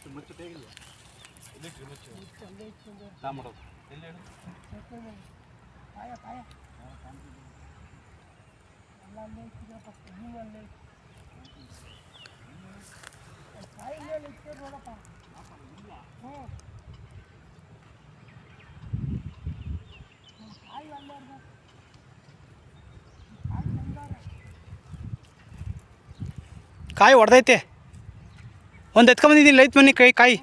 ಮುಚ್ಚು ಬೇಗಿಲ್ವಾ ಎಲ್ಲಿಟ್ರಿ ಮುಚ್ಚು ನಾ ಮಾಡೋದು ಎಲ್ಲಿ ಹೇಳು ಪಾಯ ಪಾಯ ಎಲ್ಲ ಅಲ್ಲೇ ಇಟ್ಟಿದಪ್ಪ ನೀವು ಅಲ್ಲೇ ಪಾಯ ಮೇಲೆ ಇಟ್ಟಿರು ನೋಡಪ್ಪ ಹ್ಞೂ ಕಾಯಿ ಅಲ್ಲೇ ಇರ್ಬೇಕು ಕಾಯಿ ತಂದಾರೆ ಕಾಯಿ ಹೊಡೆದೈತೆ ಒಂದು ಎತ್ಕೊಂಬಂದಿದ್ದೀನಿ ಲೈಟ್ ಬನ್ನಿ ಕಾಯಿ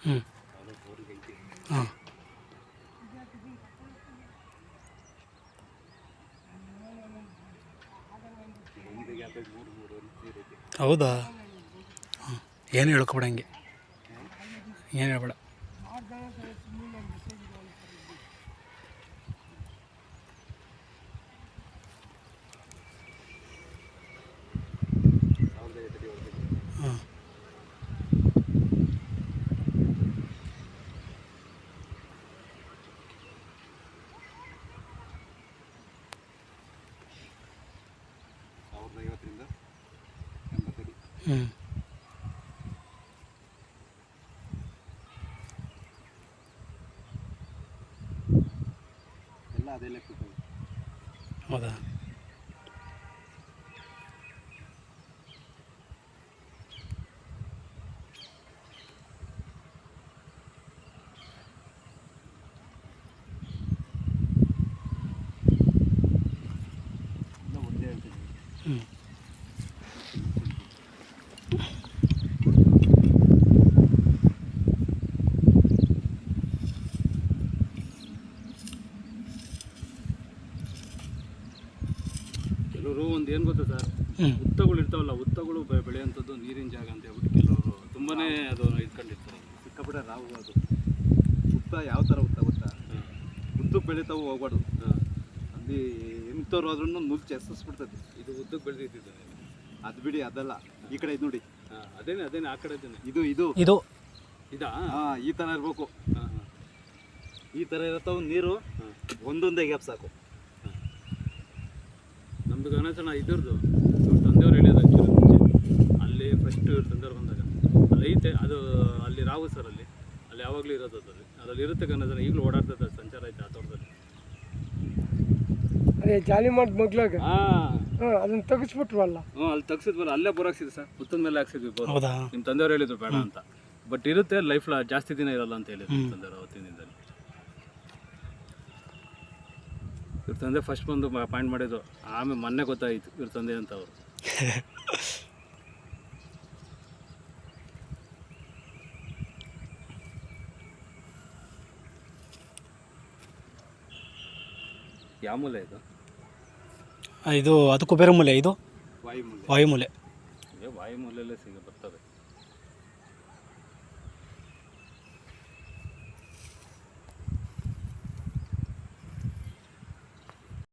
ಹ್ಞೂ ಹಾಂ ಹೌದಾ ಹಾಂ ಏನು ಹೇಳ್ಕೊಬೇಡ ಹಂಗೆ ಏನು ಹೇಳ್ಬೇಡ ಹಾಂ ಹ್ಞೂ ಎಲ್ಲ ಅದೇ ಲೆಕ್ಕ ಹೌದಾ ಒಂದೇ ಹೇಳ್ತೀನಿ ಹ್ಞೂ ಕೆಲವರು ಒಂದು ಏನು ಗೊತ್ತಾ ಸರ್ ಉತ್ತಗಳು ಇರ್ತಾವಲ್ಲ ಉತ್ತಗಳು ಬೆಳೆಯುವಂಥದ್ದು ನೀರಿನ ಜಾಗ ಅಂತ ಹೇಳ್ಬಿಟ್ಟು ಕೆಲವರು ತುಂಬಾ ಅದು ಇಟ್ಕೊಂಡಿರ್ತಾರೆ ಸಿಕ್ಕಾಪಟ್ಟೆ ರಾವು ಅದು ಉತ್ತ ಯಾವ ಥರ ಉತ್ತ ಗೊತ್ತಾ ಉದ್ದಕ್ಕೆ ಬೆಳೀತಾವು ಹೋಗ್ಬಾರ್ದು ಅಲ್ಲಿ ಎಂಥವ್ರು ಆದ್ರೂ ನುಗ್ಗಿ ಚೆಸ್ಬಿಡ್ತದೆ ಇದು ಉದ್ದಕ್ಕೆ ಬೆಳೆದಿಟ್ಟಿದ್ದಾರೆ ಅದು ಬಿಡಿ ಅದಲ್ಲ ಈ ಕಡೆ ಇದು ನೋಡಿ ಅದೇನೆ ಆ ಕಡೆ ಇದ್ದೇನೆ ಇದು ಇದು ಇದು ಇದಾ ಈ ಥರ ಇರಬೇಕು ಈ ಥರ ಇರತ್ತವು ನೀರು ಒಂದೊಂದೇ ಗ್ಯಾಪ್ ಸಾಕು ನಮ್ಮದು ಗಣೇಶನ ಇದ್ರದ್ದು ಇವ್ರ ತಂದೆಯವ್ರು ಹೇಳಿದ್ರು ಆ್ಯಕ್ಚುಲಿ ಮುಂಚೆ ಅಲ್ಲಿ ಫಸ್ಟ್ ಇವ್ರ ತಂದೆಯವ್ರು ಬಂದಾಗ ಅಲ್ಲಿ ಐತೆ ಅದು ಅಲ್ಲಿ ರಾವು ಸರ್ ಅಲ್ಲಿ ಯಾವಾಗಲೂ ಇರೋದು ಅದ್ರಲ್ಲಿ ಇರುತ್ತೆ ಗಣೇಶನ ಈಗಲೂ ಓಡಾಡ್ತದೆ ಸಂಚಾರ ಐತೆ ಆ ತೋಟದಲ್ಲಿ ಅದೇ ಜಾಲಿ ಮಾಡಿ ಮಗ್ಲಾಗ ಹಾಂ ಅದನ್ನ ತೆಗಿಸ್ಬಿಟ್ರಲ್ಲ ಅಲ್ಲಿ ತೆಗ್ಸಿದ್ವಲ್ಲ ಅಲ್ಲೇ ಬೋರ್ ಹಾಕ್ಸಿದ್ವಿ ಸರ್ ಹುತ್ತದ ಮೇಲೆ ಹಾಕ್ಸಿದ್ವಿ ಬೋರ್ ಹೌದಾ ನಿಮ್ಮ ತಂದೆಯವ್ರು ಹೇಳಿದ್ರು ಬೇಡ ಅಂತ ಬಟ್ ಇರುತ್ತೆ ಲೈಫ್ ಜಾಸ್ತಿ ದಿನ ಇರಲ್ಲ ಅಂತ ಹೇಳಿದ್ರು ನಿಮ್ಮ ತಂದೆಯವರು ಅವತ್ತಿನ ದಿನದಲ್ಲಿ ಇವ್ರ ತಂದೆ ಫಸ್ಟ್ ಬಂದು ಪಾಯಿಂಟ್ ಮಾಡಿದ್ರು ಆಮೇಲೆ ಮೊನ್ನೆ ಗೊತ್ತಾಯಿತು ಇವ್ರ ತಂದೆ ಅಂತ ಅವರು ಯಾವ ಮೂಲೆ ಇದು ಇದು ಅದು ಕುಬೇರ ಮೂಲೆ ಇದು ವಾಯುಮೂಲೆ ವಾಯುಮೂಲೆ ವಾಯುಮೂಲೆಯಲ್ಲೇ ಬರ್ತವೆ